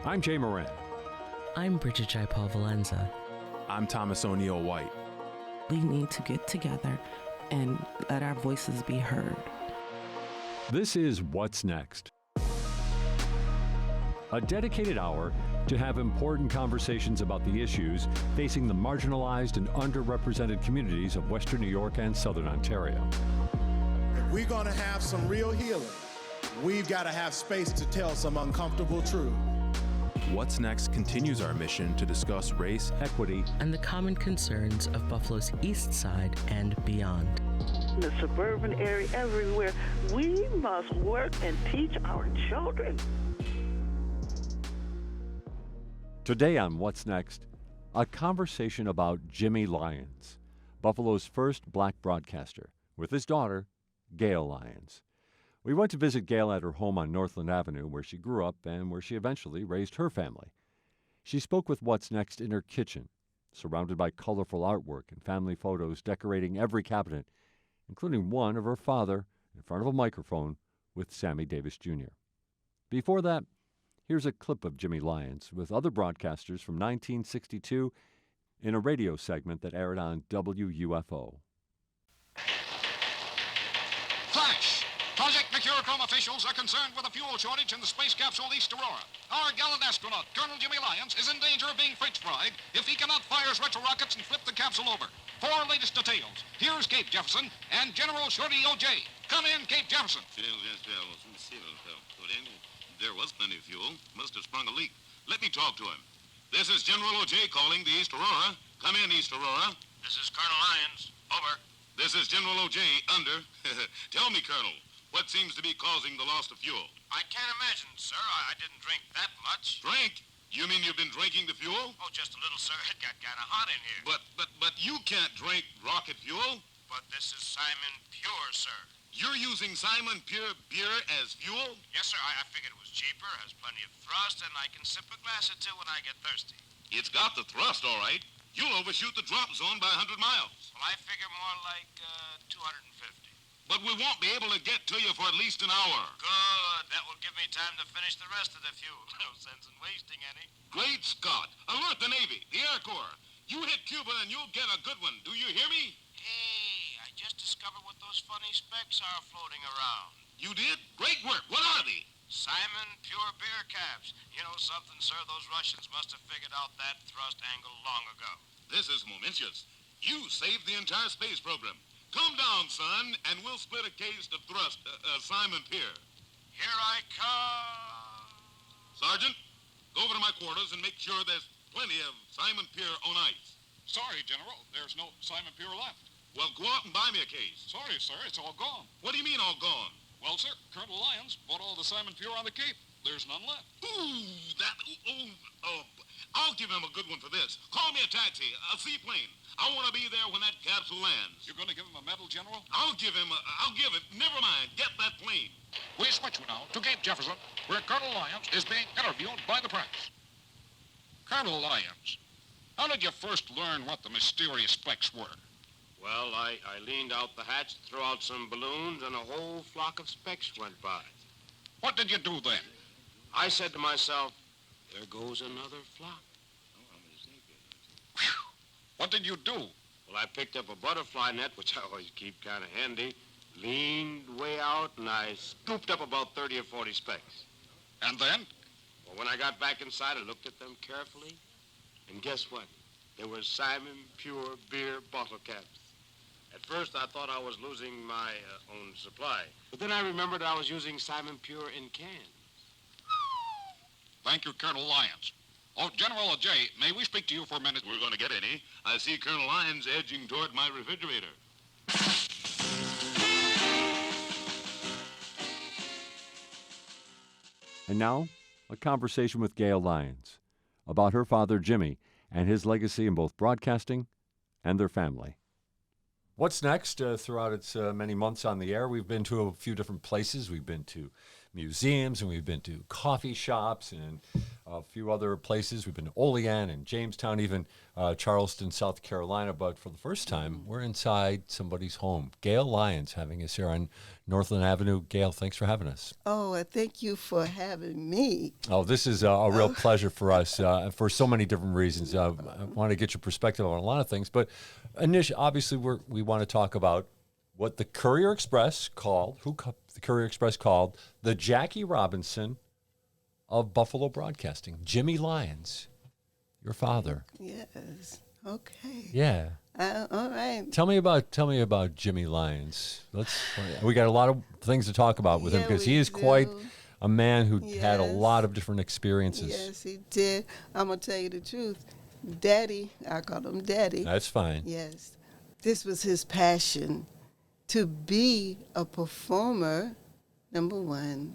I'm Jay Moran. I'm Bridget Jaipal Valenza. I'm Thomas O'Neill White. We need to get together and let our voices be heard. This is What's Next, a dedicated hour to have important conversations about the issues facing the marginalized and underrepresented communities of Western New York and Southern Ontario. If we're going to have some real healing, we've got to have space to tell some uncomfortable truth. What's Next continues our mission to discuss race, Equity, and the common concerns of Buffalo's East Side and beyond. In the suburban area, everywhere, we must work and teach our children. Today on What's Next, a conversation about Jimmy Lyons, Buffalo's first black broadcaster, with his daughter, Gail Lyons. We went to visit Gail at her home on Northland Avenue, where she grew up and where she eventually raised her family. She spoke with What's Next in her kitchen, surrounded by colorful artwork and family photos decorating every cabinet, including one of her father in front of a microphone with Sammy Davis Jr. Before that, here's a clip of Jimmy Lyons with other broadcasters from 1962 in a radio segment that aired on WUFO. Flash! Project Mercurochrome officials are concerned with a fuel shortage in the space capsule East Aurora. Our gallant astronaut, Colonel Jimmy Lyons, is in danger of being French fried if he cannot fire his retro rockets and flip the capsule over. For our latest details, here's Cape Jefferson and General Shorty O.J. Come in, Cape Jefferson. There was plenty of fuel. Must have sprung a leak. Let me talk to him. This is General O.J. calling the East Aurora. Come in, East Aurora. This is Colonel Lyons. Over. This is General O.J. Under. Tell me, Colonel, what seems to be causing the loss of fuel? I can't imagine, sir. I didn't drink that much. Drink? You mean you've been drinking the fuel? Oh, just a little, sir. It got kind of hot in here. But you can't drink rocket fuel. But this is Simon Pure, sir. You're using Simon Pure beer as fuel? Yes, sir. I figured it was cheaper, has plenty of thrust, and I can sip a glass or two when I get thirsty. It's got the thrust, all right. You'll overshoot the drop zone by 100 miles. Well, I figure more like 250. But we won't be able to get to you for at least an hour. Good. That will give me time to finish the rest of the fuel. No sense in wasting any. Great Scott. Alert the Navy, the Air Corps. You hit Cuba and you'll get a good one. Do you hear me? Hey, I just discovered what those funny specks are floating around. You did? Great work. What are they? Simon Pure beer caps. You know something, sir? Those Russians must have figured out that thrust angle long ago. This is momentous. You saved the entire space program. Come down, son, and we'll split a case of thrust, Simon Pure. Here I come. Sergeant, go over to my quarters and make sure there's plenty of Simon Pure on ice. Sorry, General. There's no Simon Pure left. Well, go out and buy me a case. Sorry, sir. It's all gone. What do you mean all gone? Well, sir, Colonel Lyons bought all the Simon Pure on the Cape. There's none left. I'll give him a good one for this. Call me a taxi, a seaplane. I want to be there when that capsule lands. You're going to give him a medal, General? I'll give it. Never mind. Get that plane. We switch now to Cape Jefferson, where Colonel Lyons is being interviewed by the press. Colonel Lyons, how did you first learn what the mysterious specks were? Well, I leaned out the hatch to throw out some balloons, and a whole flock of specks went by. What did you do then? I said to myself, there goes another flock. Whew. What did you do? Well, I picked up a butterfly net, which I always keep kind of handy, leaned way out, and I scooped up about 30 or 40 specks. And then? Well, when I got back inside, I looked at them carefully, and guess what? They were Simon Pure beer bottle caps. At first, I thought I was losing my own supply. But then I remembered I was using Simon Pure in cans. Thank you, Colonel Lyons. Oh, General J, may we speak to you for a minute? We're going to get any. I see Colonel Lyons edging toward my refrigerator. And now, a conversation with Gail Lyons about her father, Jimmy, and his legacy in both broadcasting and their family. What's next? Throughout its many months on the air, we've been to a few different places. We've been to museums, and we've been to coffee shops and a few other places. We've been to Olean and Jamestown, even Charleston, South Carolina. But for the first time, we're inside somebody's home. Gail Lyons having us here on Northland Avenue. Gail, thanks for having us. Oh, thank you for having me. Oh, this is a real pleasure for us for so many different reasons. I want to get your perspective on a lot of things. But initially, obviously, we want to talk about what the Courier-Express called, the Courier-Express called the Jackie Robinson of Buffalo broadcasting. Jimmy Lyons, your father. Yes. Okay. Yeah. All right. Tell me about Jimmy Lyons. We got a lot of things to talk about with him because he is quite a man who had a lot of different experiences. Yes, he did. I'm gonna tell you the truth. Daddy, I call him Daddy. That's fine. Yes. This was his passion, to be a performer, number one,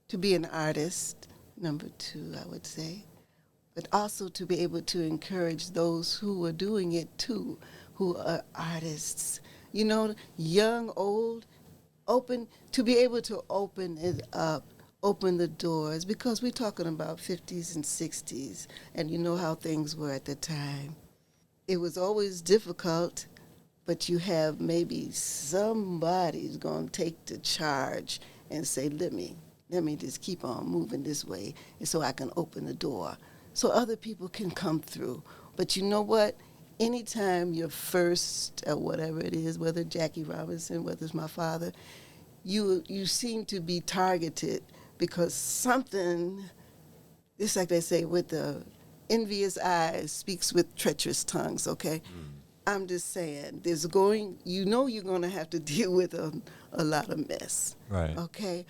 to be an artist, number two, I would say, but also to be able to encourage those who were doing it too, who are artists. You know, young, old, to be able to open it up, open the doors, because we're talking about 50s and 60s, and you know how things were at the time. It was always difficult, but you have maybe somebody's going to take the charge and say, let me just keep on moving this way so I can open the door so other people can come through. But you know what? Anytime you're first at whatever it is, whether Jackie Robinson, whether it's my father, you seem to be targeted because something, it's like they say, with the envious eyes speaks with treacherous tongues, okay? I'm just saying, you're going to have to deal with a lot of mess, right? Okay?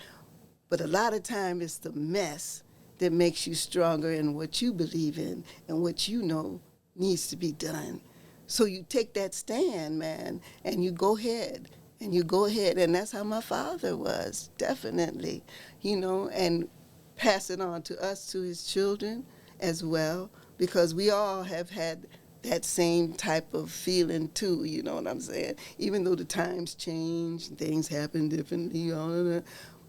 But a lot of time it's the mess that makes you stronger in what you believe in and what you know needs to be done. So you take that stand, man, and you go ahead. And that's how my father was, definitely, and pass it on to us, to his children as well, because we all have had that same type of feeling too, you know what I'm saying? Even though the times change, things happen differently,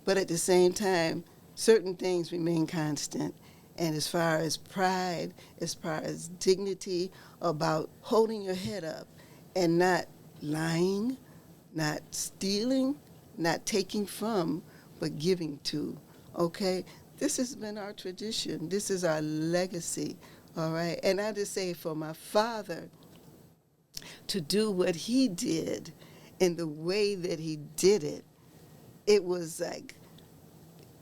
but at the same time, certain things remain constant. And as far as pride, as far as dignity, about holding your head up and not lying, not stealing, not taking from, but giving to, okay? This has been our tradition. This is our legacy. All right, and I just say for my father to do what he did in the way that he did it, it was like,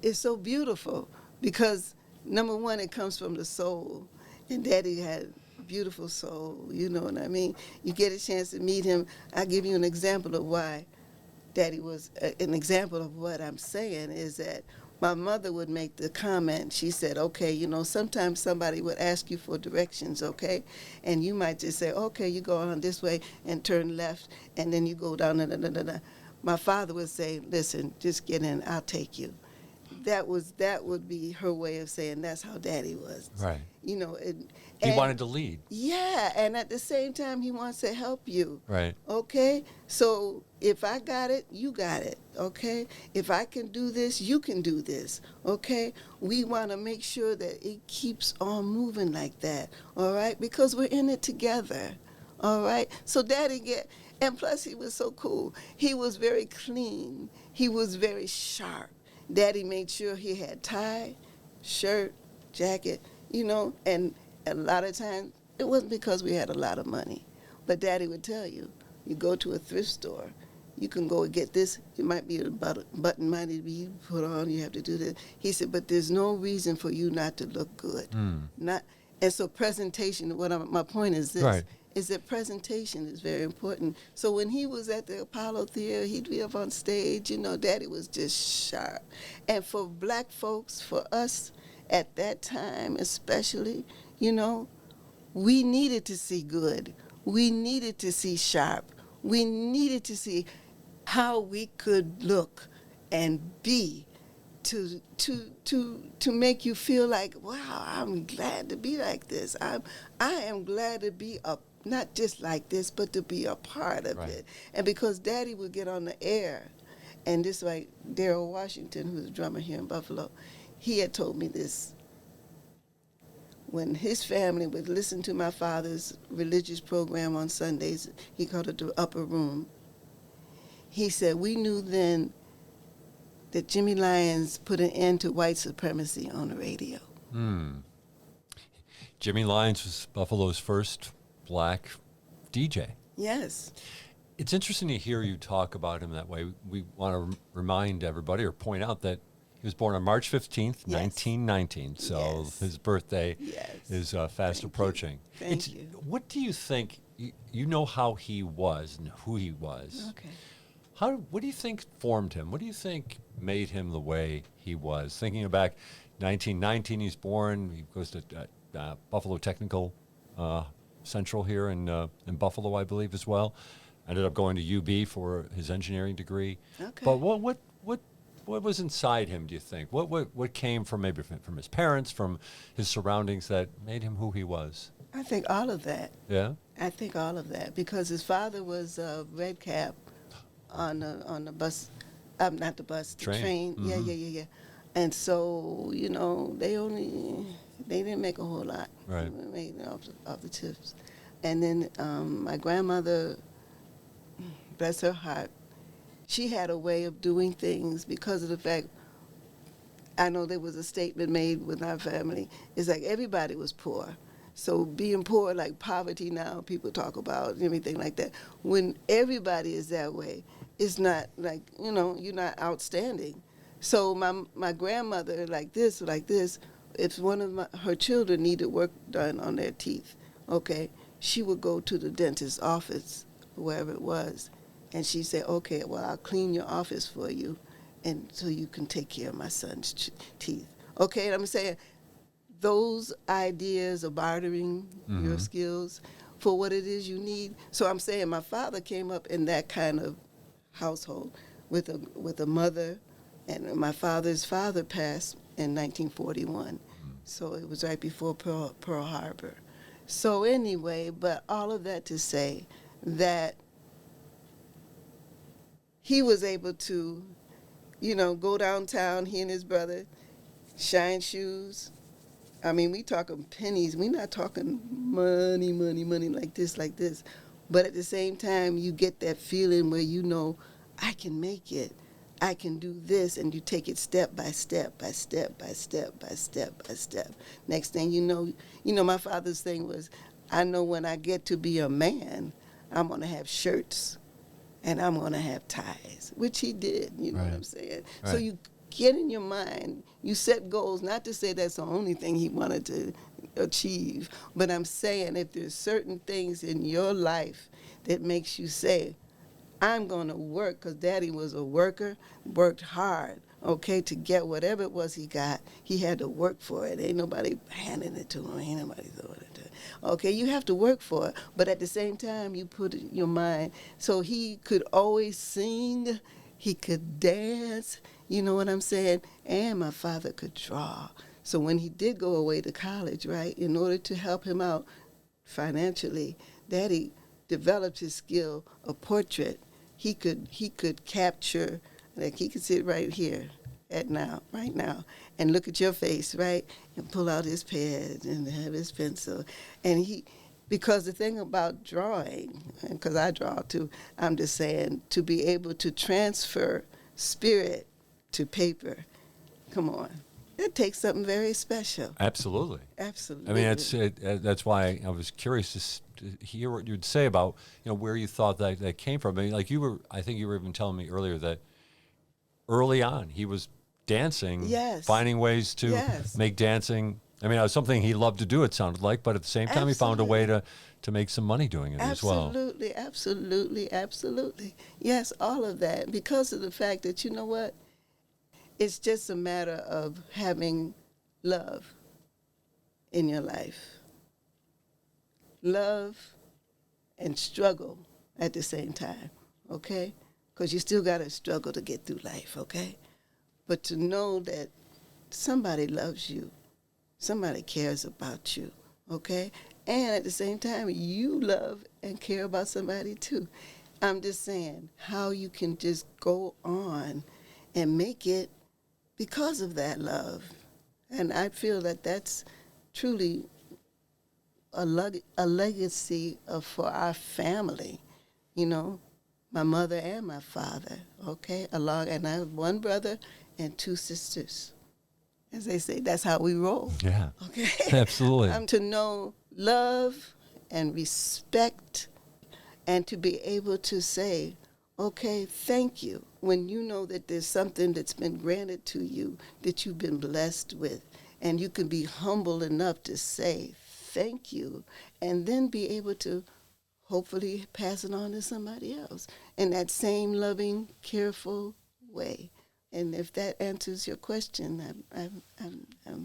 it's so beautiful because, number one, it comes from the soul, and Daddy had a beautiful soul, you know what I mean? You get a chance to meet him. I'll give you an example of why Daddy was, an example of what I'm saying is that my mother would make the comment, she said, okay, sometimes somebody would ask you for directions, okay? And you might just say, okay, you go on this way and turn left, and then you go down, My father would say, listen, just get in, I'll take you. That would be her way of saying that's how Daddy was. Right. He wanted to lead. Yeah, and at the same time, he wants to help you. Right. Okay? So if I got it, you got it. Okay? If I can do this, you can do this. Okay? We want to make sure that it keeps on moving like that. All right? Because we're in it together. All right? So Daddy and plus he was so cool. He was very clean. He was very sharp. Daddy made sure he had tie, shirt, jacket, and a lot of times it wasn't because we had a lot of money, but Daddy would tell you, you go to a thrift store, you can go and get this, it might be a button might be put on, you have to do this. He said, but there's no reason for you not to look good. And so presentation, my point is this. Right. Is that presentation is very important. So when he was at the Apollo Theater, he'd be up on stage, Daddy was just sharp. And for black folks, for us at that time especially, we needed to see good. We needed to see sharp. We needed to see how we could look and be to make you feel like, wow, I'm glad to be like this. I am glad to be not just like this, but to be a part of it. And because Daddy would get on the air And just like Daryl Washington, who's a drummer here in Buffalo, he had told me this. When his family would listen to my father's religious program on Sundays, he called it the upper room. He said, we knew then that Jimmy Lyons put an end to white supremacy on the radio. Jimmy Lyons was Buffalo's first black DJ. Yes. It's interesting to hear you talk about him that way. We want to remind everybody or point out that he was born on March 15th, 1919. So his birthday is fast approaching. Thank you. What do you think, you know how he was and who he was. Okay. What do you think formed him? What do you think made him the way he was? Thinking back, 1919 he's born, he goes to Buffalo Technical Central here in Buffalo, I believe, as well. Ended up going to UB for his engineering degree. Okay. But what was inside him, do you think? What came from maybe from his parents, from his surroundings that made him who he was? I think all of that. Yeah? I think all of that, because his father was a red cap on the bus, not the bus, the train. Mm-hmm. Yeah. And so, you know, they didn't make a whole lot. Right. They made off the tips. And then my grandmother, bless her heart, she had a way of doing things because of the fact, I know there was a statement made with our family, it's like everybody was poor. So being poor, like poverty now, people talk about everything like that. When everybody is that way, it's not like, you know, you're not outstanding. So my grandmother, like this, if one of her children needed work done on their teeth, okay, she would go to the dentist's office, wherever it was, and she'd say, okay, well, I'll clean your office for you, and so you can take care of my son's teeth. Okay, and I'm saying those ideas of bartering your skills for what it is you need. So I'm saying my father came up in that kind of household with a mother, and my father's father passed in 1941. So it was right before Pearl Harbor. So anyway, but all of that to say that he was able to, you know, go downtown, he and his brother, shine shoes. I mean, we talking pennies. We not talking money like this. But at the same time, you get that feeling where you know, I can make it. I can do this, and you take it step by step by step by step by step by step. Next thing you know, my father's thing was, I know when I get to be a man, I'm going to have shirts and I'm going to have ties, which he did, you know what I'm saying? Right. So you get in your mind, you set goals, not to say that's the only thing he wanted to achieve, but I'm saying if there's certain things in your life that makes you say, I'm going to work, because Daddy was a worker, worked hard, okay, to get whatever it was he got. He had to work for it. Ain't nobody handing it to him. Ain't nobody throwing it to him. Okay, you have to work for it, but at the same time, you put it in your mind. So he could always sing, he could dance, you know what I'm saying? And my father could draw. So when he did go away to college, right, in order to help him out financially, Daddy developed his skill of portrait. He could capture, like he could sit right here right now, and look at your face, right, and pull out his pen and have his pencil. And because the thing about drawing, because I draw too, I'm just saying, to be able to transfer spirit to paper, come on. It takes something very special. Absolutely. Absolutely. I mean, that's why I was curious to hear what you'd say about, you know, where you thought that came from. I mean, like I think you were even telling me earlier that early on he was dancing, finding ways to make dancing. I mean, it was something he loved to do, it sounded like, but at the same time he found a way to make some money doing it as well. Absolutely. Yes, all of that, because of the fact that, you know what, it's just a matter of having love in your life. Love and struggle at the same time, okay? Because you still got to struggle to get through life, okay? But to know that somebody loves you, somebody cares about you, okay? And at the same time, you love and care about somebody too. I'm just saying how you can just go on and make it because of that love. And I feel that that's truly a legacy for our family, you know, my mother and my father, okay? And I have one brother and 2 sisters. As they say, that's how we roll. Yeah, okay? absolutely. To know love and respect and to be able to say, okay, thank you, when you know that there's something that's been granted to you that you've been blessed with, and you can be humble enough to say thank you, and then be able to hopefully pass it on to somebody else in that same loving, careful way. And if that answers your question, I'm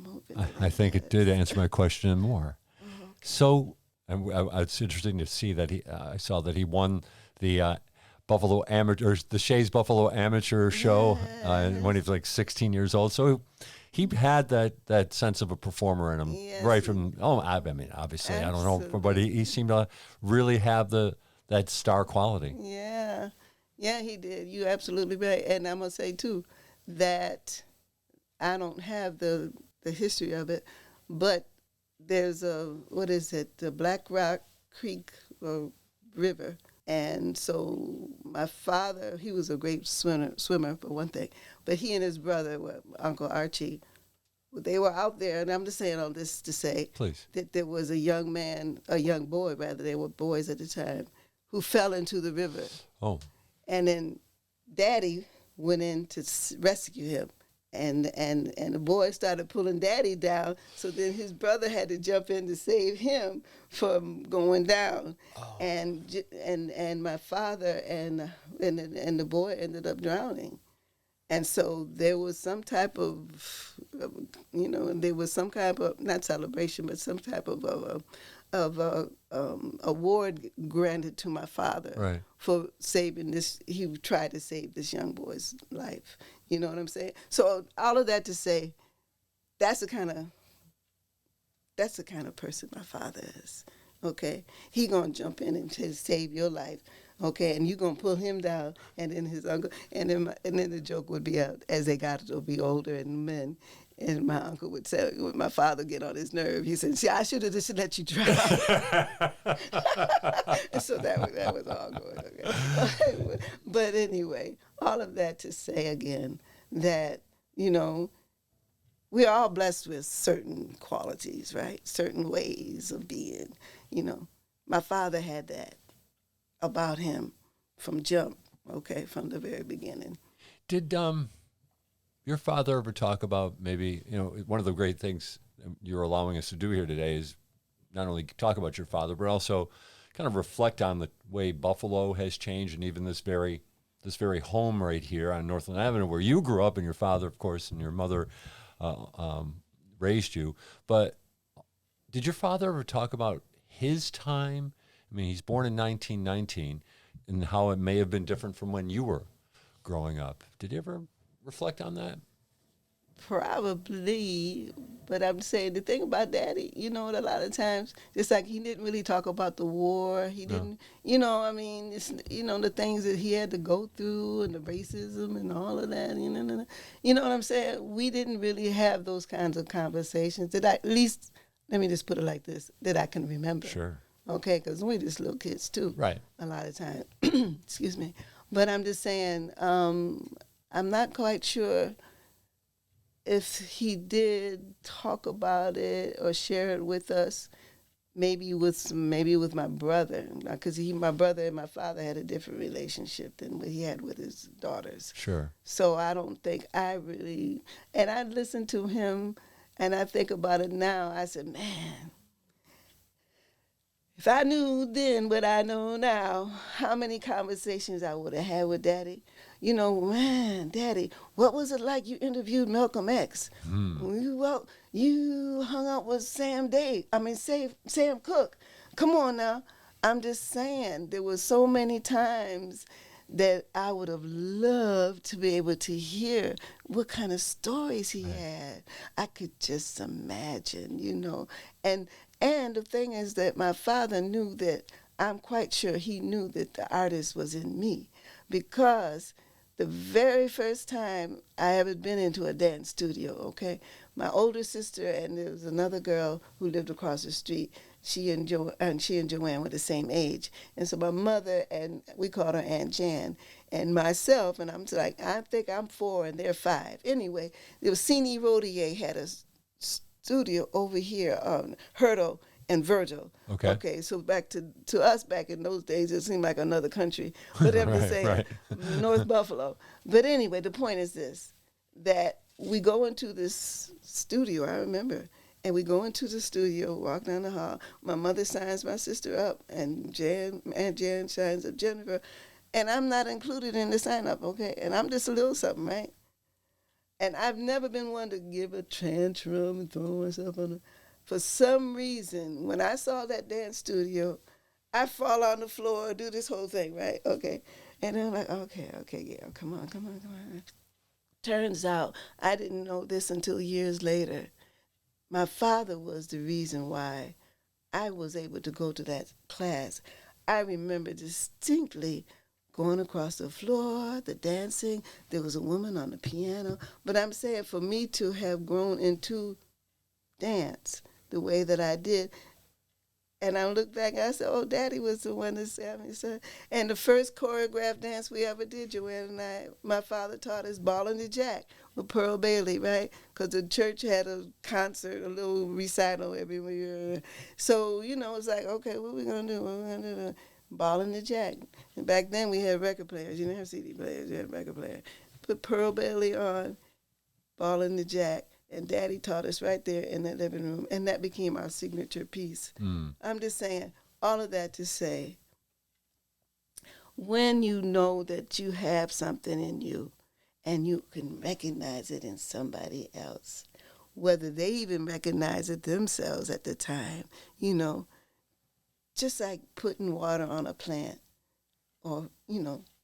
hoping. I think it did answer my question and more. Okay. So, it's interesting to see that I saw that he won the Buffalo Amateur, the Shays Buffalo Amateur show when he was like 16 years old. So he had that sense of a performer in him right from. I mean, obviously, absolutely. I don't know, but he seemed to really have that star quality. Yeah, he did. You're absolutely right. And I'm gonna say too that I don't have the history of it, but there's the Black Rock Creek River. And so my father, he was a great swimmer for one thing, but he and his brother, Uncle Archie, they were out there, and I'm just saying all this to say that there was a young boy, they were boys at the time, who fell into the river. Oh. And then Daddy went in to rescue him. And the boy started pulling Daddy down, so then his brother had to jump in to save him from going down. Oh. And my father and the boy ended up drowning. And so there was some type of, there was some kind of, not celebration, but some type of award granted to my father for saving this. He tried to save this young boy's life. You know what I'm saying? So all of that to say, that's the kind of person my father is. Okay, he gonna jump in and save your life. Okay, and you gonna pull him down, and then his uncle, and then the joke would be out as they got to be older and men. And my uncle would say, when my father get on his nerve, he said, "See, I should have just let you drown." So that was all good. Okay. But anyway, all of that to say again that, we're all blessed with certain qualities, right? Certain ways of being. My father had that about him from from the very beginning. Did your father ever talk about maybe, one of the great things you're allowing us to do here today is not only talk about your father, but also kind of reflect on the way Buffalo has changed, and even this very home right here on Northland Avenue where you grew up, and your father, of course, and your mother raised you. But did your father ever talk about his time? I mean, he's born in 1919, and how it may have been different from when you were growing up. Did you ever reflect on that? Probably, but I'm saying the thing about Daddy, a lot of times, just like he didn't really talk about the war. He didn't, it's, the things that he had to go through and the racism and all of that. You know what I'm saying? We didn't really have those kinds of conversations at least, let me just put it like this, that I can remember. Sure. Okay, because we're just little kids too. Right. A lot of time. Excuse me. But I'm just saying, I'm not quite sure if he did talk about it or share it with us, maybe with my brother, because my brother and my father had a different relationship than what he had with his daughters. Sure. So I don't think I really, and I listen to him, and I think about it now. I said, man, if I knew then what I know now, how many conversations I would have had with Daddy. Man, Daddy, what was it like you interviewed Malcolm X? Well, you hung out with Sam Cooke. Come on now. I'm just saying, there were so many times that I would have loved to be able to hear what kind of stories he had. I could just imagine, And the thing is that my father knew that I'm quite sure he knew that the artist was in me, because the very first time I ever been into a dance studio, okay, my older sister and there was another girl who lived across the street. She and Joanne were the same age, and so my mother, and we called her Aunt Jan, and myself, and I'm like, I think I'm 4 and they're 5. Anyway, there was Cine Rodier had a studio over here on Hurdle and Virgil. Okay, so back to us back in those days, it seemed like another country, but I'm just saying, North Buffalo. But anyway, the point is this, that we go into this studio, I remember, and we go into the studio, walk down the hall. My mother signs my sister up, and Aunt Jan signs up Jennifer, and I'm not included in the sign-up, okay? And I'm just a little something, right? And I've never been one to give a tantrum and throw myself on the... For some reason, when I saw that dance studio, I fall on the floor, do this whole thing, right? Okay. And then I'm like, okay, yeah, come on. Turns out, I didn't know this until years later. My father was the reason why I was able to go to that class. I remember distinctly going across the floor, the dancing. There was a woman on the piano. But I'm saying, for me to have grown into dance the way that I did, and I look back and I said, oh, Daddy was the one that said me, son. And the first choreographed dance we ever did, Joanne and I, my father taught us Ballin' the Jack with Pearl Bailey, right? Because the church had a concert, a little recital every year. So, it's like, okay, what are we going to do? What are we going to do? Ballin' the Jack. And back then we had record players. You didn't have CD players. You had record players. Put Pearl Bailey on, Ballin' the Jack. And Daddy taught us right there in that living room. And that became our signature piece. I'm just saying, all of that to say, when you know that you have something in you and you can recognize it in somebody else, whether they even recognize it themselves at the time, just like putting water on a plant or,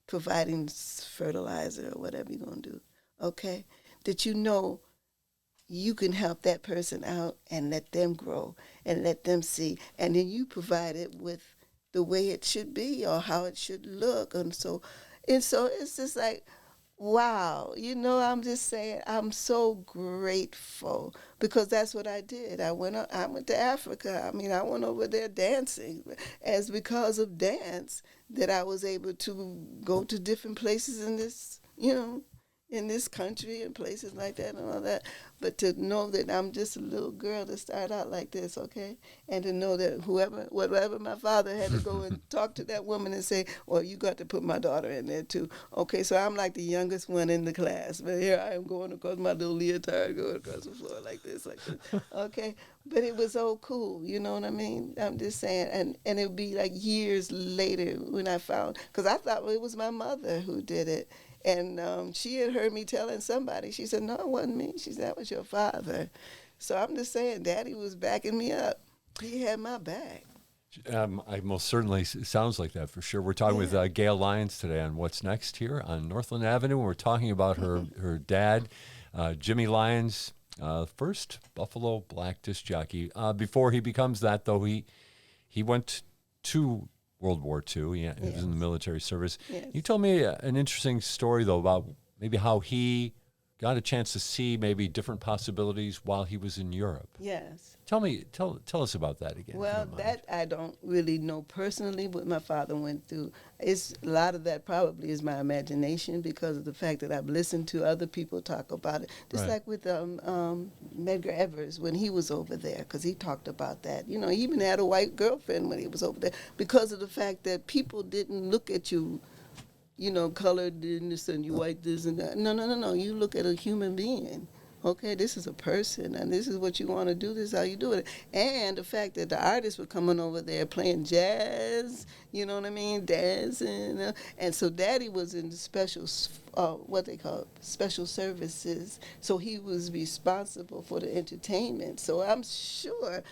providing fertilizer or whatever you're going to do, okay, that you can help that person out and let them grow and let them see. And then you provide it with the way it should be or how it should look. And so it's just like, wow, I'm just saying, I'm so grateful because that's what I did. I went to Africa. I went over there dancing. As because of dance that I was able to go to different places in this, in this country and places like that and all that. But to know that I'm just a little girl to start out like this, okay? And to know that whatever my father had to go and talk to that woman and say, well, you got to put my daughter in there too. Okay, so I'm like the youngest one in the class. But here I am going across my little leotard, going across the floor like this. Okay? But it was so cool, you know what I mean? I'm just saying. And it would be like years later when I found, because I thought it was my mother who did it. And she had heard me telling somebody. She said, no, it wasn't me. She said, that was your father. So I'm just saying, Daddy was backing me up. He had my back. I most certainly sounds like that for sure. We're talking with Gail Lyons today on What's Next here on Northland Avenue. We're talking about her dad, Jimmy Lyons, first Buffalo black disc jockey. Before he becomes that, though, he went to World War II. He was in the military service. Yes. You told me an interesting story, though, about maybe how he got a chance to see maybe different possibilities while he was in Europe. Yes. Tell us about that again. Well, that I don't really know personally what my father went through. A lot of that probably is my imagination because of the fact that I've listened to other people talk about it. Just like with Medgar Evers when he was over there, because he talked about that. He even had a white girlfriend when he was over there because of the fact that people didn't look at you, colored this and you white this and that. No. You look at a human being. Okay, this is a person, and this is what you want to do. This is how you do it. And the fact that the artists were coming over there playing jazz, you know what I mean, dancing. And so Daddy was in the special, what they call special services. So he was responsible for the entertainment. So I'm sure,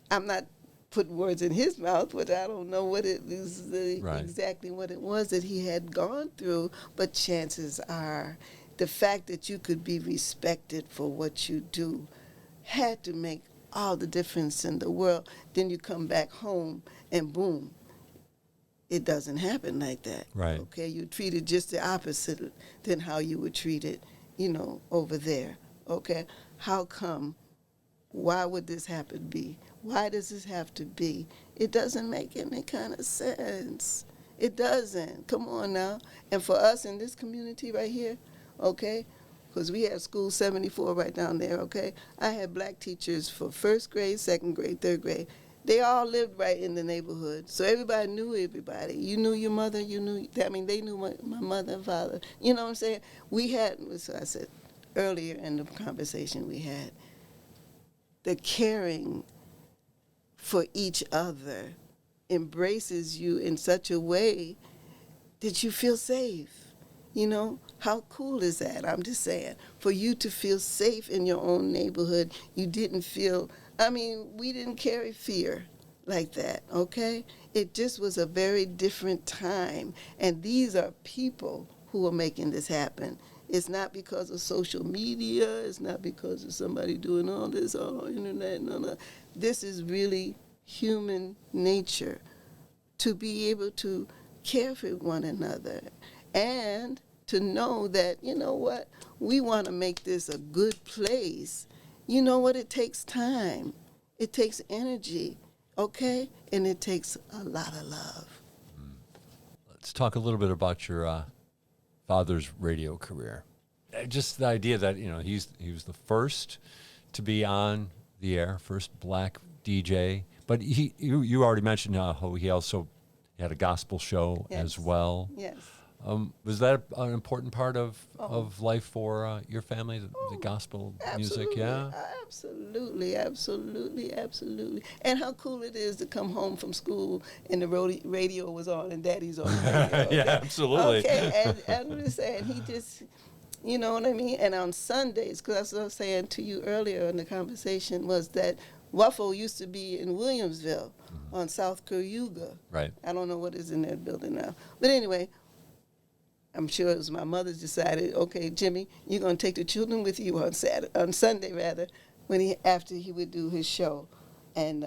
I'm not putting words in his mouth, but I don't know what it is exactly what it was that he had gone through. But chances are, the fact that you could be respected for what you do had to make all the difference in the world. Then you come back home and boom, it doesn't happen like that. Right. Okay, you treat it just the opposite than how you would treat it, over there. Okay, how come? Why would this happen to be? Why does this have to be? It doesn't make any kind of sense. It doesn't. Come on now. And for us in this community right here, okay, because we had school 74 right down there, okay, I had black teachers for first grade, second grade, third grade. They all lived right in the neighborhood, so everybody knew everybody. You knew your mother, they knew my mother and father. You know what I'm saying? We had, so I said earlier in the conversation we had, the caring for each other embraces you in such a way that you feel safe. How cool is that? I'm just saying, for you to feel safe in your own neighborhood, you didn't feel, we didn't carry fear like that, okay? It just was a very different time. And these are people who are making this happen. It's not because of social media. It's not because of somebody doing all this on the internet. No. This is really human nature, to be able to care for one another and to know that, we want to make this a good place. You know what? It takes time. It takes energy, okay? And it takes a lot of love. Let's talk a little bit about your father's radio career. Just the idea that, he was the first to be on the air, first black DJ. But you already mentioned how he also had a gospel show as well. Yes. Was that an important part of life for your family, the gospel music? Yeah? Absolutely. And how cool it is to come home from school and the radio was on and Daddy's on the radio. Okay? Yeah, absolutely. Okay, and I'm just saying, he just, you know what I mean? And on Sundays, because that's what I was saying to you earlier in the conversation, was that Waffle used to be in Williamsville on South Cayuga. Right. I don't know what is in that building now. But anyway, I'm sure it was my mother's decided, okay, Jimmy, you're going to take the children with you on Sunday rather, after he would do his show. And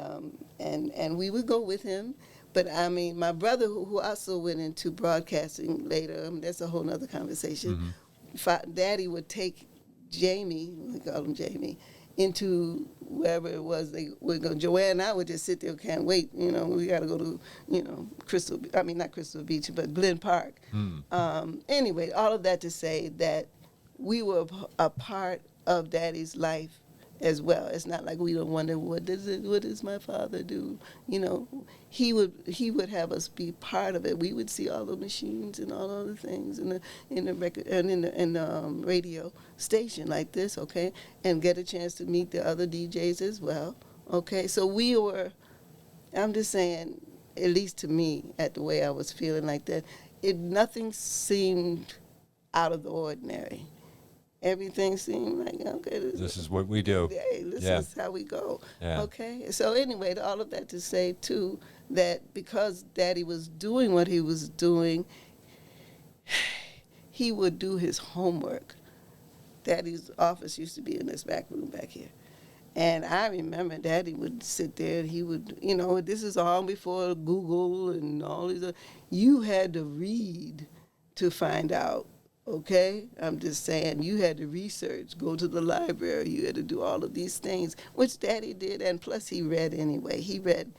we would go with him. But my brother, who also went into broadcasting later, that's a whole other conversation. Daddy would take Jamie, we call him Jamie, into wherever it was they would go. Joanne and I would just sit there, can't wait. We got to go to, not Crystal Beach, but Glen Park. Anyway, all of that to say that we were a part of Daddy's life as well. It's not like we don't wonder what does my father do. He would have us be part of it. We would see all the machines and all other things in the record and in the radio station like this, okay, and get a chance to meet the other DJs as well, okay. So we were. I'm just saying, at least to me, at the way I was feeling like that, nothing seemed out of the ordinary. Everything seemed like, okay, this is what we do. Hey, this is how we go. Yeah. Okay. So anyway, all of that to say too that because Daddy was doing what he was doing, he would do his homework. Daddy's office used to be in this back room back here. And I remember Daddy would sit there and he would, this is all before Google and all these other, you had to read to find out. Okay, I'm just saying, you had to research, go to the library, you had to do all of these things, which Daddy did, and plus he read anyway. He read,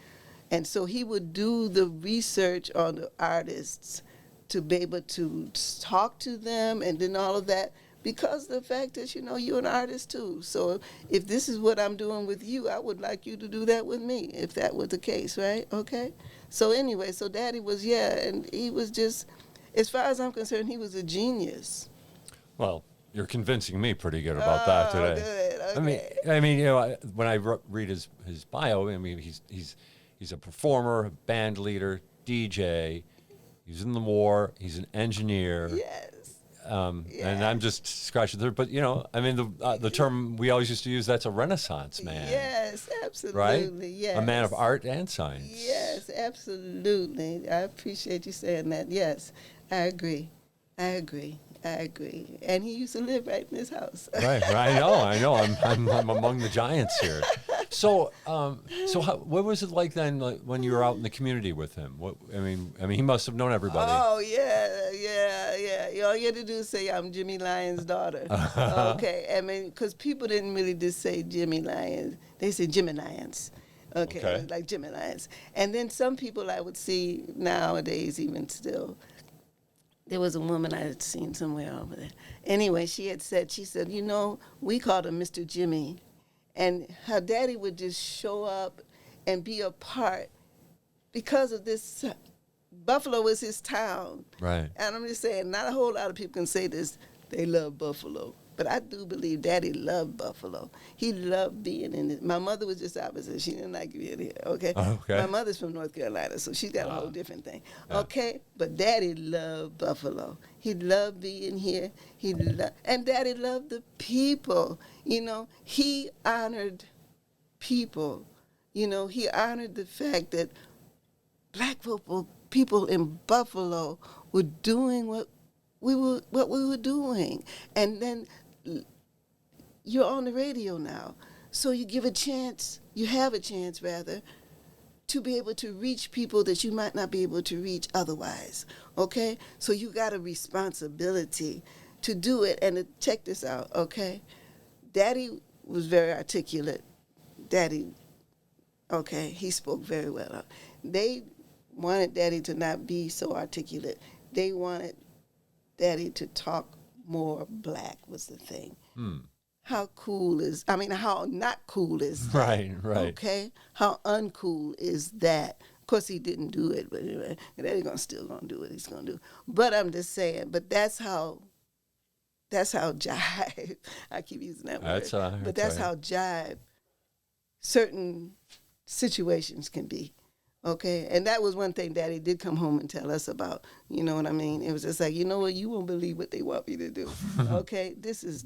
and so he would do the research on the artists to be able to talk to them, and then all of that, because of the fact that, you're an artist too. So if this is what I'm doing with you, I would like you to do that with me, if that was the case, right? Okay? So anyway, so Daddy was, and he was just... As far as I'm concerned, he was a genius. Well, you're convincing me pretty good about that today. Good. Okay. I mean, when I read his bio, he's a performer, a band leader, DJ. He's in the war. He's an engineer. Yes. And I'm just scratching through. But the term we always used to use, that's a Renaissance man. Yes, absolutely. Right? Yes. A man of art and science. Yes, absolutely. I appreciate you saying that. Yes, I agree. And he used to live right in this house. Right. I know. I'm among the giants here. So what was it like then, like, when you were out in the community with him? I mean, he must have known everybody. Oh, yeah. All you had to do is say, I'm Jimmy Lyons' daughter. Okay. I mean, because people didn't really just say Jimmy Lyons. They said Jimmy Lyons. Okay. Like Jimmy Lyons. And then some people I would see nowadays, even still. There was a woman I had seen somewhere over there. Anyway, she said, you know, we called him Mr. Jimmy. And her daddy would just show up and be a part because of this. Buffalo was his town. Right. And I'm just saying, not a whole lot of people can say this. They love Buffalo. But I do believe Daddy loved Buffalo. He loved being in it. My mother was just opposite. She didn't like being here, okay? Okay. My mother's from North Carolina, so she's got a whole different thing, yeah. okay? But Daddy loved Buffalo. He loved being here. And Daddy loved the people. You know, he honored people. You know, he honored the fact that black people in Buffalo were doing what we were doing. And then you're on the radio now. So you have a chance to be able to reach people that you might not be able to reach otherwise. Okay? So you got a responsibility to do it. And to check this out, okay? Daddy was very articulate. Daddy, okay, he spoke very well. They wanted Daddy to not be so articulate. They wanted Daddy to talk more black was the thing. How not cool is that? Right. Okay? How uncool is that? Of course, he didn't do it, but anyway, Daddy's still gonna do what he's gonna do. But I'm just saying, but that's how jive, I keep using that word, but that's how jive certain situations can be. Okay, and that was one thing Daddy did come home and tell us about. You know what I mean? It was just like, you know what, you won't believe what they want me to do. Okay, this is,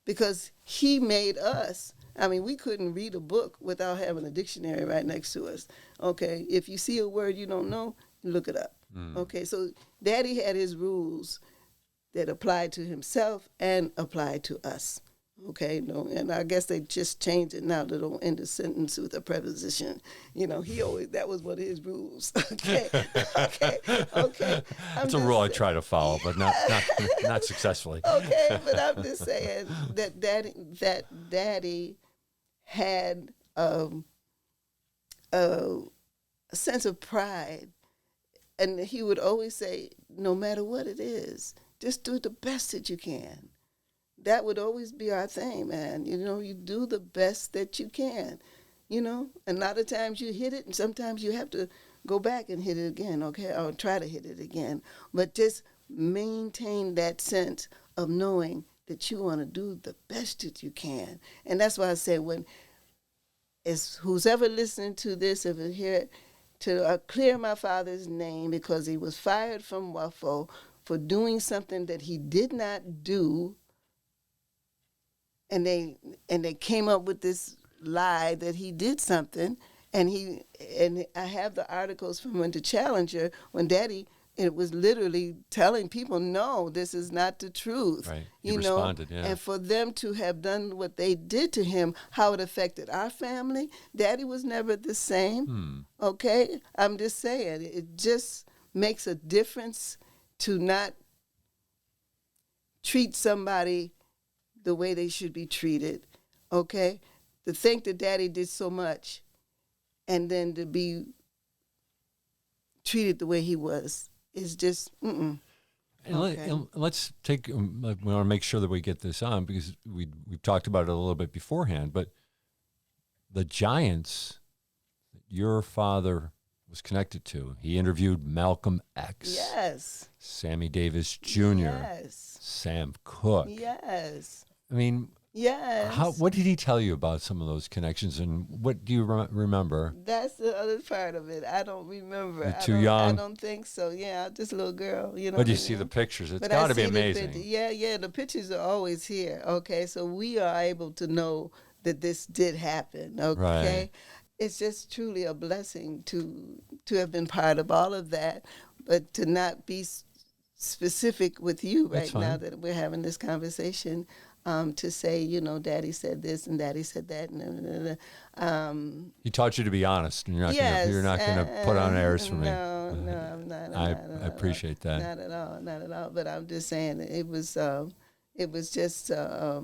because he made us. I mean, we couldn't read a book without having a dictionary right next to us. Okay, if you see a word you don't know, look it up. Okay, so Daddy had his rules that applied to himself and applied to us. Okay, no, and I guess they just changed it now to don't end a sentence with a preposition. You know, that was one of his rules. Okay. That's a rule I try to follow, but not successfully. Okay, but I'm just saying that Daddy had a sense of pride, and he would always say, no matter what it is, just do the best that you can. That would always be our thing, man. You know, you do the best that you can, you know. And a lot of times you hit it, and sometimes you have to go back and hit it again, okay, or try to hit it again. But just maintain that sense of knowing that you want to do the best that you can. And that's why I say who's ever listening to this, if it hear it, to clear my father's name because he was fired from WAFO for doing something that he did not do. And they came up with this lie that he did something, and I have the articles from the Challenger when Daddy was literally telling people, no, this is not the truth. Right. He responded, yeah. And for them to have done what they did to him, how it affected our family, Daddy was never the same. Okay? I'm just saying, it just makes a difference to not treat somebody the way they should be treated, okay? To think that Daddy did so much and then to be treated the way he was is just, And let's take, we want to make sure that we get this on because we've talked about it a little bit beforehand, but the Giants that your father was connected to, he interviewed Malcolm X. Yes. Sammy Davis Jr. Yes. Sam Cooke. Yes. I mean, yes. What did he tell you about some of those connections, and what do you remember? That's the other part of it. I don't remember. You're too young. I don't think so. Yeah, just a little girl. You know. But you see the pictures. It's got to be amazing. Yeah. The pictures are always here. Okay, so we are able to know that this did happen. Okay, right. It's just truly a blessing to have been part of all of that, but to not be specific with you right now that we're having this conversation. to say, you know, Daddy said this and Daddy said that. He taught you to be honest. And you're not gonna put on airs for me. No, I'm not. I appreciate that. Not at all. But I'm just saying it was just a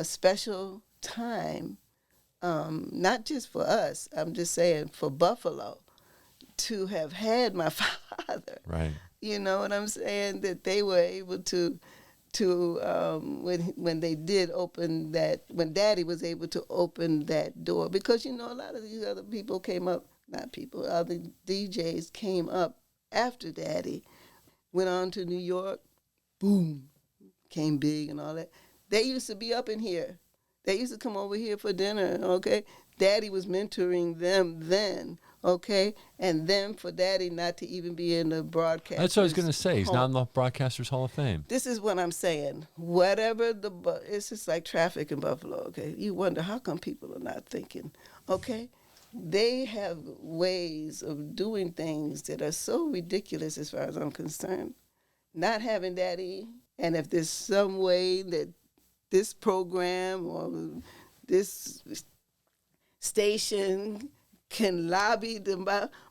special time, not just for us. I'm just saying for Buffalo to have had my father. Right. You know what I'm saying? That they were able to when they did open that, when Daddy was able to open that door, because, you know, a lot of these other people came up, other DJs came up after Daddy, went on to New York, boom, came big and all that. They used to be up in here. They used to come over here for dinner, okay? Daddy was mentoring them then, okay? And then for Daddy not to even be in the broadcast. That's what I was going to say. He's not in the Broadcasters Hall of Fame. This is what I'm saying. Whatever it's just like traffic in Buffalo, okay? You wonder how come people are not thinking, okay? They have ways of doing things that are so ridiculous as far as I'm concerned. Not having Daddy, and if there's some way that this program or this station can lobby them,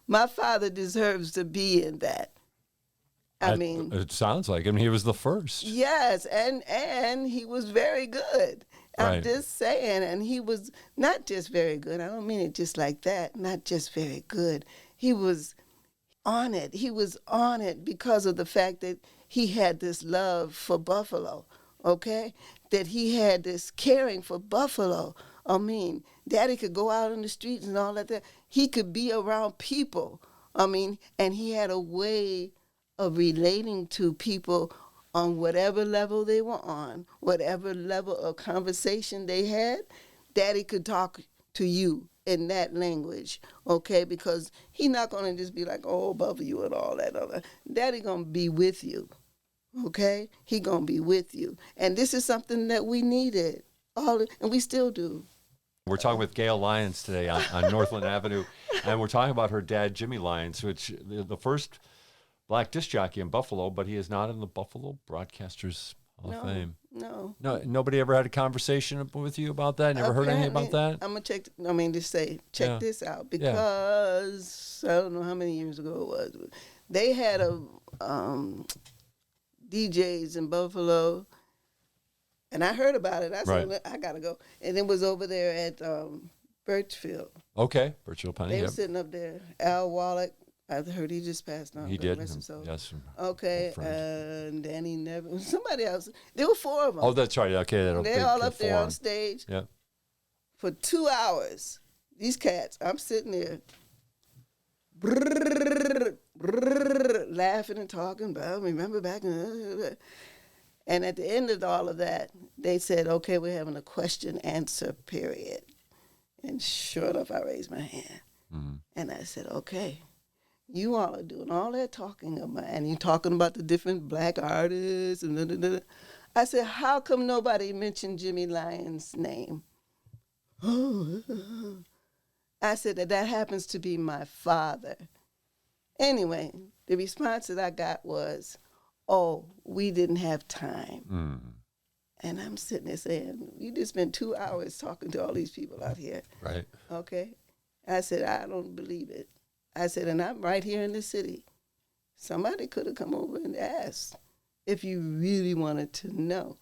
my father deserves to be in that. I mean, it sounds like him. He was the first. Yes, and he was very good. I'm just saying, and he was not just very good. I don't mean it just like that. Not just very good. He was on it. He was on it because of the fact that he had this love for Buffalo, okay? That he had this caring for Buffalo. I mean, Daddy could go out in the streets and all that. He could be around people. I mean, and he had a way of relating to people on whatever level they were on, whatever level of conversation they had. Daddy could talk to you in that language, okay? Because he's not going to just be like, oh, above you and all that other. Daddy going to be with you, okay? He going to be with you. And this is something that we needed, and we still do. We're talking with Gail Lyons today on Northland Avenue, and we're talking about her dad, Jimmy Lyons, which the first black disc jockey in Buffalo, but he is not in the Buffalo Broadcasters Hall of Fame. No. Nobody ever had a conversation with you about that? Never heard anything about that? I'm going to check this out, because I don't know how many years ago it was. They had a DJs in Buffalo, and I heard about it. I said, I got to go. And it was over there at Birchfield. Okay, Birchfield Penny. They were sitting up there. Al Wallach, I heard he just passed on. He did? Yes. Okay, and Danny Neville, somebody else. There were 4 of them. Oh, that's right. Okay. They're all up there on stage. Yeah. For 2 hours. These cats, I'm sitting there laughing and talking about, remember back in... And at the end of all of that, they said, okay, we're having a question-answer period. And sure enough, I raised my hand. Mm-hmm. And I said, okay, you all are doing all that talking about, and you're talking about the different black artists. And I said, how come nobody mentioned Jimmy Lyons' name? I said that happens to be my father. Anyway, the response that I got was, oh, we didn't have time. Mm. And I'm sitting there saying, you just spent 2 hours talking to all these people out here. Right. Okay. I said, I don't believe it. I said, and I'm right here in the city. Somebody could have come over and asked if you really wanted to know.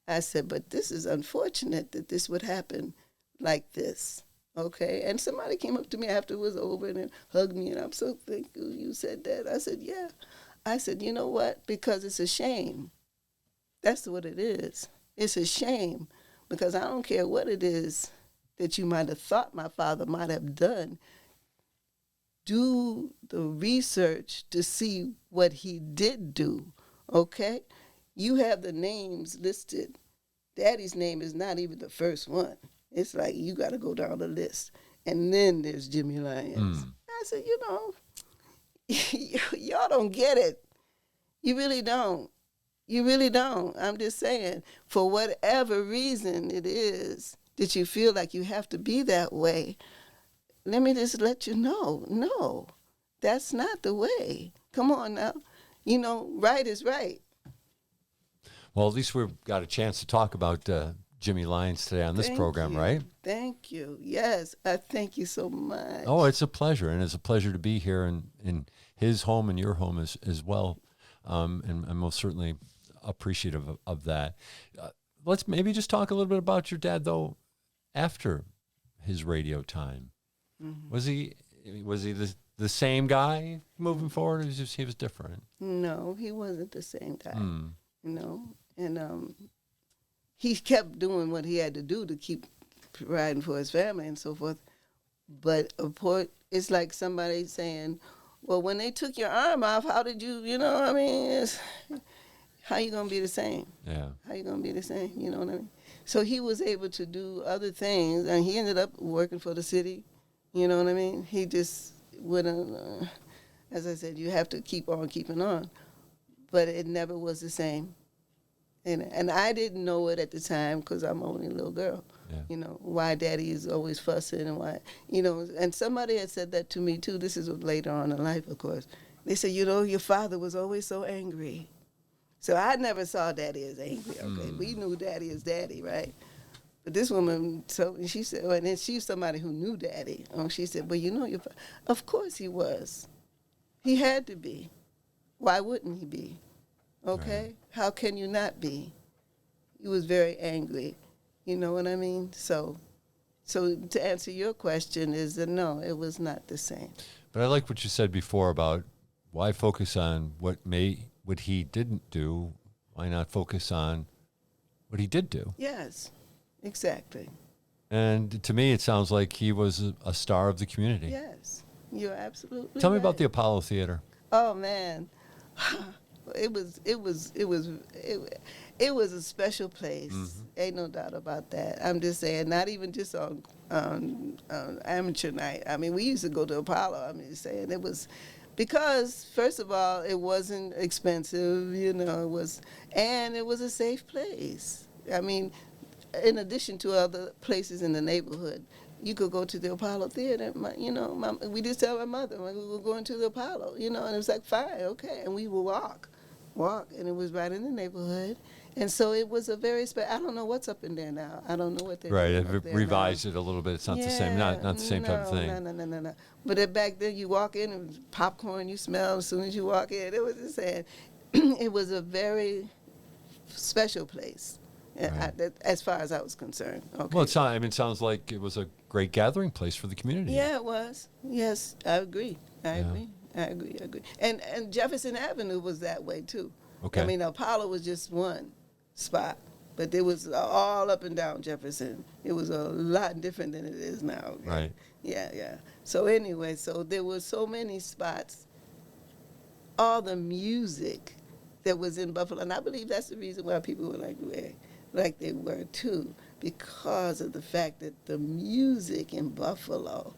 I said, but this is unfortunate that this would happen like this. Okay. And somebody came up to me after it was over and hugged me, and I'm so thankful you said that. I said, yeah. I said, you know what? Because it's a shame. That's what it is. It's a shame, because I don't care what it is that you might have thought my father might have done. Do the research to see what he did do, okay? You have the names listed. Daddy's name is not even the first one. It's like you got to go down the list. And then there's Jimmy Lyons. I said, you know, y'all don't get it. You really don't. You really don't. I'm just saying, for whatever reason it is that you feel like you have to be that way, let me just let you know, no, that's not the way. Come on now. You know, right is right. Well, at least we've got a chance to talk about Jimmy Lyons today on this program, right? Thank you. Yes, I thank you so much. Oh, it's a pleasure, and it's a pleasure to be here in his home and your home as well. And I'm most certainly appreciative of that. Let's maybe just talk a little bit about your dad, though, after his radio time. Mm-hmm. Was he the same guy moving forward, or he was different? No, he wasn't the same guy. You know, and he kept doing what he had to do to keep providing for his family and so forth. But of course, it's like somebody saying, well, when they took your arm off, how did you, I mean, how you going to be the same? Yeah. How you going to be the same? You know what I mean? So he was able to do other things, and he ended up working for the city. You know what I mean? He just wouldn't, as I said, you have to keep on keeping on. But it never was the same. And I didn't know it at the time because I'm only a little girl. Yeah. Why Daddy is always fussing and why, and somebody had said that to me too. This is later on in life, of course. They said, your father was always so angry. So I never saw Daddy as angry, okay? We knew Daddy as Daddy, right? But this woman, she said, and then she's somebody who knew Daddy. She said, well, your father. Of course he was. He had to be. Why wouldn't he be? Okay? Right. How can you not be? He was very angry. You know what I mean? So to answer your question is that no, it was not the same. But I like what you said before about why focus on what he didn't do. Why not focus on what he did do? Yes, exactly. And to me, it sounds like he was a star of the community. Yes, you're absolutely Tell me right. about the Apollo Theater. Oh man. It was a special place. Mm-hmm. Ain't no doubt about that. I'm just saying, not even just on amateur night. I mean, we used to go to Apollo. I'm just saying it was because first of all, it wasn't expensive. It was a safe place. I mean, in addition to other places in the neighborhood, you could go to the Apollo Theater. We just tell my mother we were going to the Apollo. And it was like fine, okay, and we would walk, and it was right in the neighborhood. And so it was a very I don't know what's up in there now. I don't know what they're doing up there revised now. It a little bit. It's not the same. Not the same type of thing. No. But back then, you walk in, and popcorn you smell as soon as you walk in. It was just saying, it was a very special place, right. As far as I was concerned. Okay. Well, it sounds like it was a great gathering place for the community. Yeah, it was. Yes, I agree. I agree. And Jefferson Avenue was that way too. Okay. I mean, Apollo was just one spot, but it was all up and down Jefferson. It was a lot different than it is now. Okay? Right. Yeah. So anyway, there were so many spots. All the music that was in Buffalo, and I believe that's the reason why people were like they were too, because of the fact that the music in Buffalo.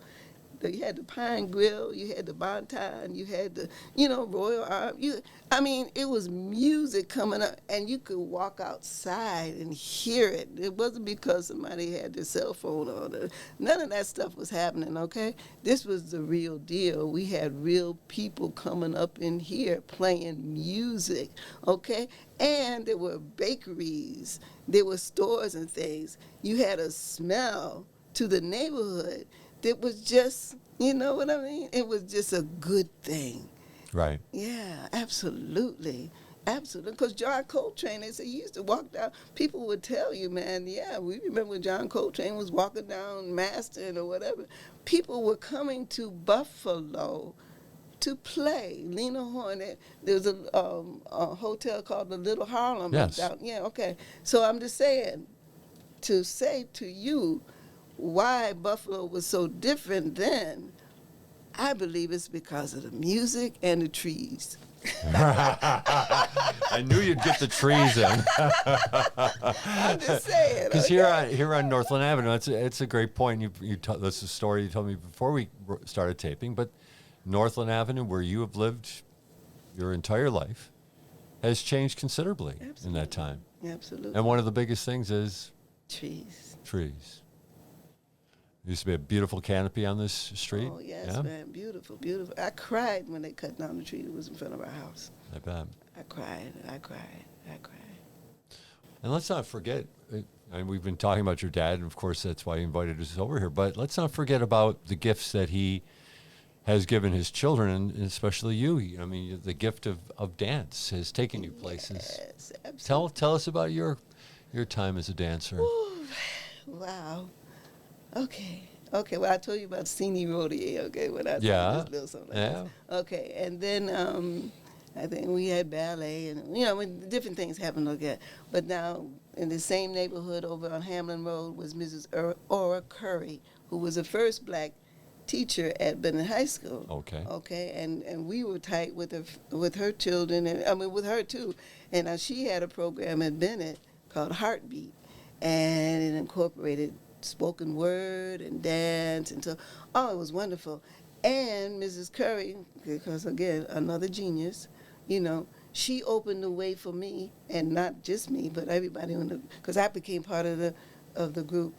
You had the Pine Grill, you had the Bonton, you had the, Royal Arm. It was music coming up, and you could walk outside and hear it. It wasn't because somebody had their cell phone on. None of that stuff was happening, okay? This was the real deal. We had real people coming up in here playing music, okay? And there were bakeries, there were stores and things. You had a smell to the neighborhood. It was just, you know what I mean? It was just a good thing. Right. Yeah, absolutely. Absolutely. Because John Coltrane, they said he used to walk down. People would tell you, man, yeah, we remember when John Coltrane was walking down Maston or whatever. People were coming to Buffalo to play. Lena Horne, there was a hotel called the Little Harlem. Yes. Down, yeah, okay. So I'm just saying, to say to you, why Buffalo was so different then, I believe it's because of the music and the trees. I knew you'd get the trees in. I'm just saying. Because here on Northland Avenue, it's a great point. That's a story you told me before we started taping. But Northland Avenue, where you have lived your entire life, has changed considerably in that time. Absolutely. And one of the biggest things is trees. Trees. There used to be a beautiful canopy on this street. Oh, yes, man. Beautiful, beautiful. I cried when they cut down the tree that was in front of our house. I bet. I cried. And let's not forget, and we've been talking about your dad, and of course that's why he invited us over here, but let's not forget about the gifts that he has given his children, and especially you. I mean, the gift of dance has taken you places. Yes, absolutely. Tell us about your time as a dancer. Ooh, wow. Okay. Well, I told you about Senior Rodeo. Okay, when I told you this little something like this. Okay, and then I think we had ballet, and when different things happened like that. But now in the same neighborhood over on Hamlin Road was Mrs. Ora Curry, who was the first black teacher at Bennett High School. Okay, and we were tight with her children, and with her too. And she had a program at Bennett called Heartbeat, and it incorporated spoken word and dance, and so it was wonderful. And Mrs. Curry, because again another genius, she opened the way for me, and not just me, but everybody because I became part of the group.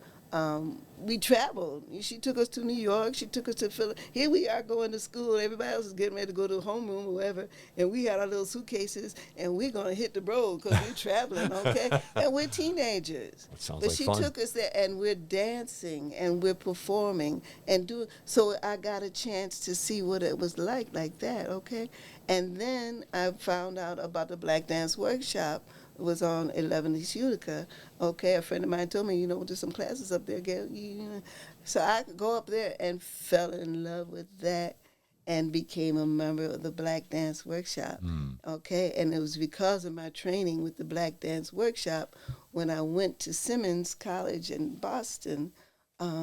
We traveled. She took us to New York. She took us to Philadelphia. Here we are going to school. Everybody else is getting ready to go to the homeroom or whatever. And we had our little suitcases, and we're going to hit the road because we're traveling, okay? And we're teenagers. But she fun. took us there, and we're dancing, and we're performing, and doing. So I got a chance to see what it was like that, okay? And then I found out about the Black Dance Workshop. Was on 11th East Utica. Okay, a friend of mine told me, there's some classes up there, Gail. So I could go up there and fell in love with that and became a member of the Black Dance Workshop. Okay, and it was because of my training with the Black Dance Workshop when I went to Simmons College in Boston, that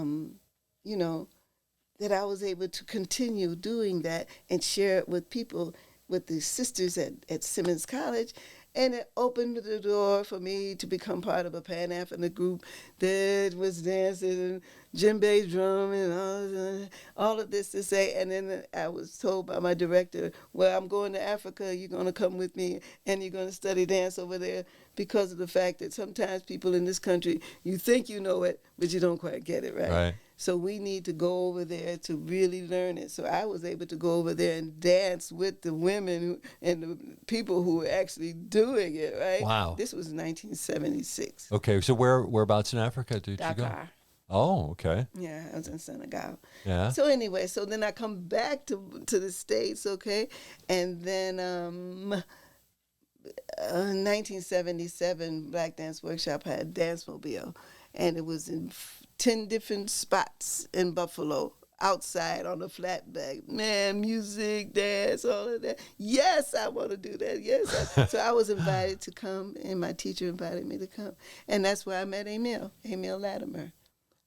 I was able to continue doing that and share it with people, with the sisters at Simmons College. And it opened the door for me to become part of a Pan-African group that was dancing and djembe drum and all of this to say. And then I was told by my director, well, I'm going to Africa. You're going to come with me, and you're going to study dance over there, because of the fact that sometimes people in this country, you think you know it, but you don't quite get it, right? So we need to go over there to really learn it. So I was able to go over there and dance with the women and the people who were actually doing it, right? Wow. This was 1976. Okay, so whereabouts in Africa did you go? Dakar. Oh, okay. Yeah, I was in Senegal. Yeah. So anyway, so then I come back to the States, okay? And then 1977, Black Dance Workshop had a dance mobile, and it was in 10 different spots in Buffalo, outside on the flatbed. Man, music, dance, all of that. Yes, I want to do that. Yes. So I was invited to come, and my teacher invited me to come. And that's where I met Emil Latimer.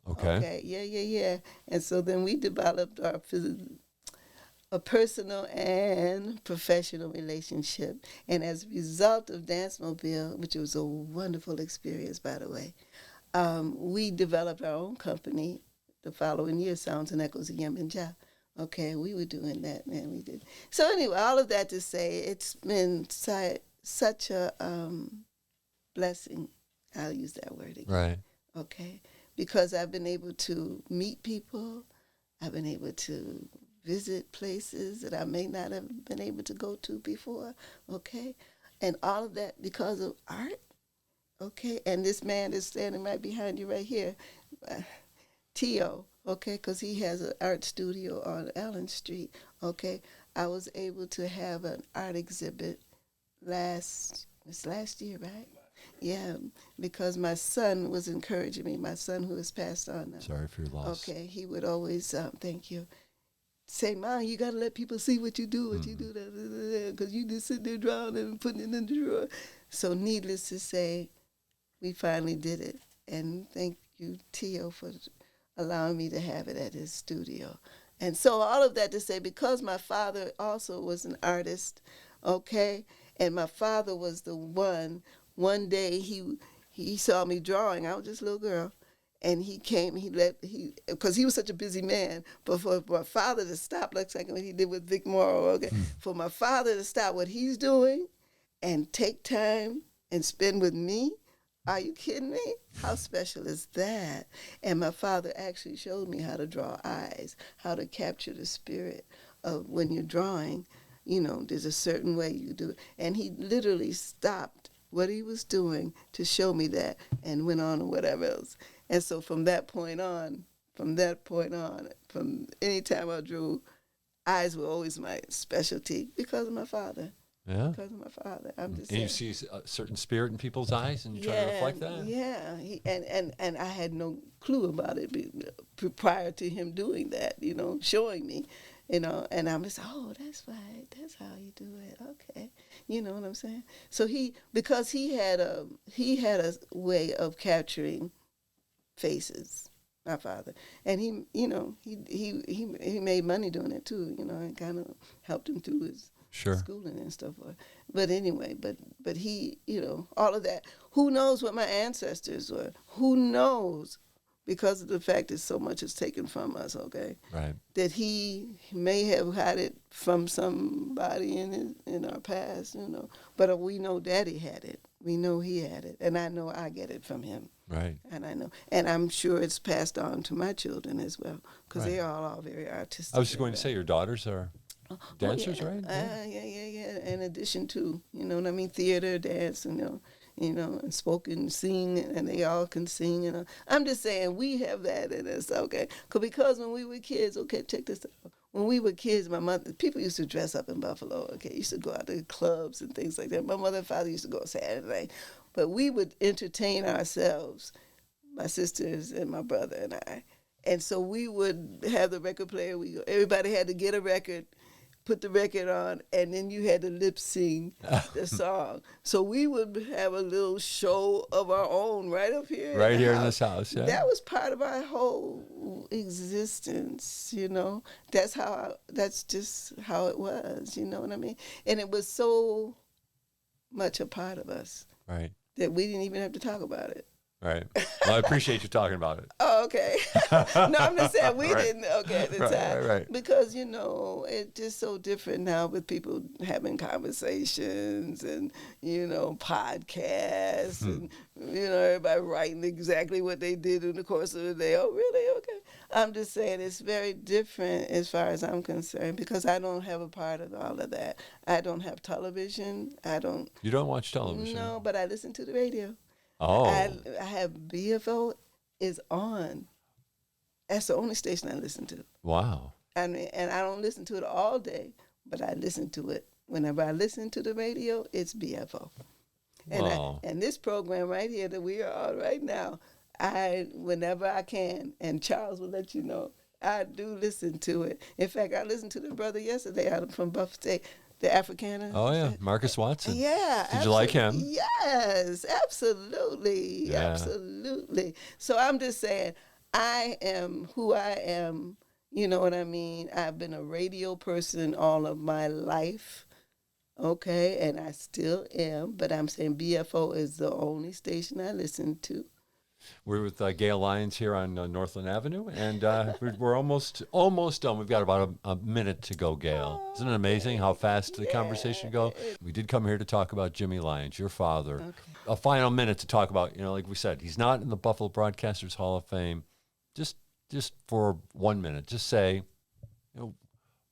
Okay. Yeah. And so then we developed a personal and professional relationship. And as a result of Dance Mobile, which was a wonderful experience, by the way, we developed our own company the following year, Sounds and Echoes of Yemenja. Okay, we were doing that, man, we did. So anyway, all of that to say, it's been such a blessing. I'll use that word again. Right. Okay, because I've been able to meet people. I've been able to visit places that I may not have been able to go to before. Okay, and all of that because of art. Okay, and this man is standing right behind you right here, Tio, okay, because he has an art studio on Allen Street, okay. I was able to have an art exhibit last year, right? Yeah, because my son was encouraging me, my son who has passed on now. Sorry for your loss. Okay, he would always, thank you, say, Mom, you got to let people see what you do, because you just sit there drawing and putting it in the drawer. So needless to say, we finally did it. And thank you, Tio, for allowing me to have it at his studio. And so all of that to say, because my father also was an artist, okay, and my father was the one day he saw me drawing. I was just a little girl. And he came, because he was such a busy man, but for my father to stop, like what he did with Vic Morrow, okay, for my father to stop what he's doing and take time and spend with me, are you kidding me? How special is that? And my father actually showed me how to draw eyes, how to capture the spirit of when you're drawing. There's a certain way you do it. And he literally stopped what he was doing to show me that, and went on and whatever else. And so from that point on, from any time I drew, eyes were always my specialty because of my father. Yeah. Because of my father. I'm just and saying. you see a certain spirit in people's eyes, and you try to reflect that. Yeah, and I had no clue about it prior to him doing that, showing me, and I'm just, oh, that's right, that's how you do it, okay, you know what I'm saying? So because he had a way of capturing faces, my father, and he made money doing it too, and kind of helped him through his schooling and stuff. But anyway, but he, all of that. Who knows what my ancestors were? Who knows? Because of the fact that so much is taken from us, okay? Right. That he may have had it from somebody in our past, But we know Daddy had it. We know he had it. And I know I get it from him. Right. And I know. And I'm sure it's passed on to my children as well, because they are all very artistic. I was just going to say, your daughters are dancers, right? Yeah. In addition to, theater, dance, and spoken, sing, and they all can sing. I'm just saying we have that in us, okay? Because when we were kids, okay, check this out. When we were kids, people used to dress up in Buffalo, okay? Used to go out to clubs and things like that. My mother and father used to go Saturday night. But we would entertain ourselves, my sisters and my brother and I. And so we would have the record player. Everybody had to get a record, put the record on, and then you had to lip sing the song. So we would have a little show of our own right up here. Right here in this house, yeah. That was part of our whole existence, That's just how it was, you know what I mean? And it was so much a part of us. Right. That we didn't even have to talk about it. Right. Well, I appreciate you talking about it. Oh, okay. No, I'm just saying we didn't, at the time. Right. Because, it's just so different now with people having conversations and, podcasts and, everybody writing exactly what they did in the course of the day. Oh, really? Okay. I'm just saying it's very different as far as I'm concerned because I don't have a part of all of that. I don't have television. You don't watch television? No, but I listen to the radio. Oh. I have BFO is on. That's the only station I listen to. Wow. And I don't listen to it all day, but I listen to it. Whenever I listen to the radio, it's BFO. And this program right here that we are on right now, whenever I can, and Charles will let you know, I do listen to it. In fact, I listened to the brother yesterday out from Buffalo State. The Afrikaner. Oh, yeah. Marcus Watson. Yeah. Did you like him? Yes, absolutely. Yeah. Absolutely. So I'm just saying, I am who I am. You know what I mean? I've been a radio person all of my life. Okay. And I still am. But I'm saying BFO is the only station I listen to. We're with Gail Lyons here on Northland Avenue, and we're almost done. We've got about a minute to go, Gail. Isn't it amazing how fast the conversation goes? We did come here to talk about Jimmy Lyons, your father. Okay. A final minute to talk about, like we said, he's not in the Buffalo Broadcasters Hall of Fame. Just for 1 minute, just say,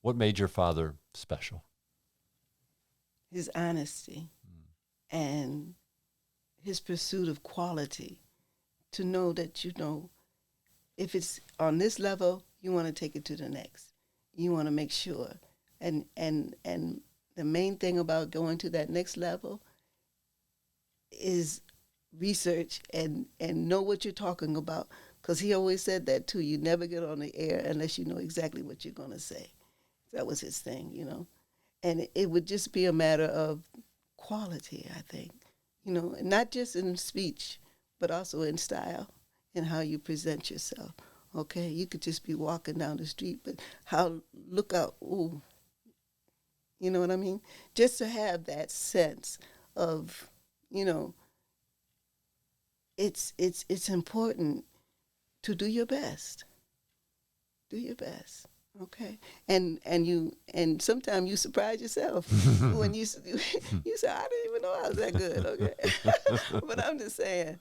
what made your father special? His honesty and his pursuit of quality. To know that, if it's on this level, you want to take it to the next. You want to make sure. And the main thing about going to that next level is research and know what you're talking about. Because he always said that, too. You never get on the air unless you know exactly what you're going to say. That was his thing, And it would just be a matter of quality, I think. Not just in speech, but also in style and how you present yourself. Okay, you could just be walking down the street, but look out, ooh, you know what I mean? Just to have that sense of, it's important to do your best. Do your best. Okay, and sometimes you surprise yourself when you say, I didn't even know I was that good. Okay, but I'm just saying,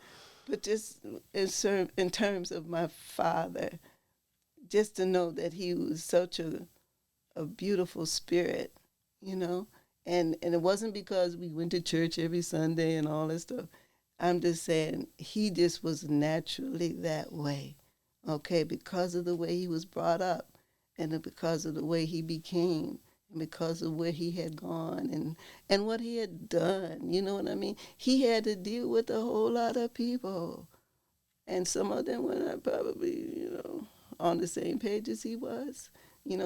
but just in terms of my father, just to know that he was such a beautiful spirit, And it wasn't because we went to church every Sunday and all that stuff. I'm just saying he just was naturally that way, okay, because of the way he was brought up and because of the way he became and because of where he had gone and what he had done, you know what I mean? He had to deal with a whole lot of people. And some of them were not probably, on the same page as he was.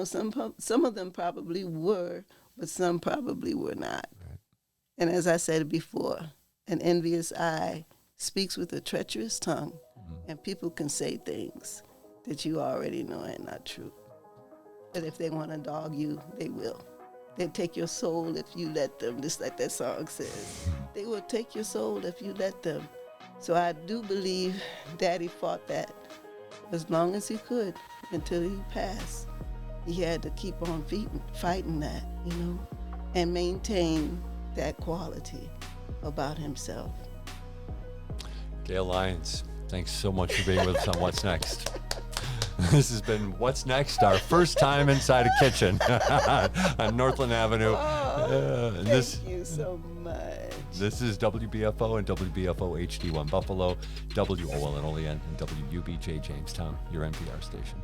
Some of them probably were, but some probably were not. Right. And as I said before, an envious eye speaks with a treacherous tongue, and people can say things that you already know are not true. But if they want to dog you, they will. They'll take your soul if you let them, just like that song says. They will take your soul if you let them. So I do believe Daddy fought that as long as he could until he passed. He had to keep on fighting that, and maintain that quality about himself. Gail Lyons, thanks so much for being with us on What's Next. This has been What's Next, our first time inside a kitchen on Northland Avenue. Thank you so much. This is WBFO and WBFO HD1 Buffalo, WOLN Olean, and WUBJ Jamestown, your NPR station.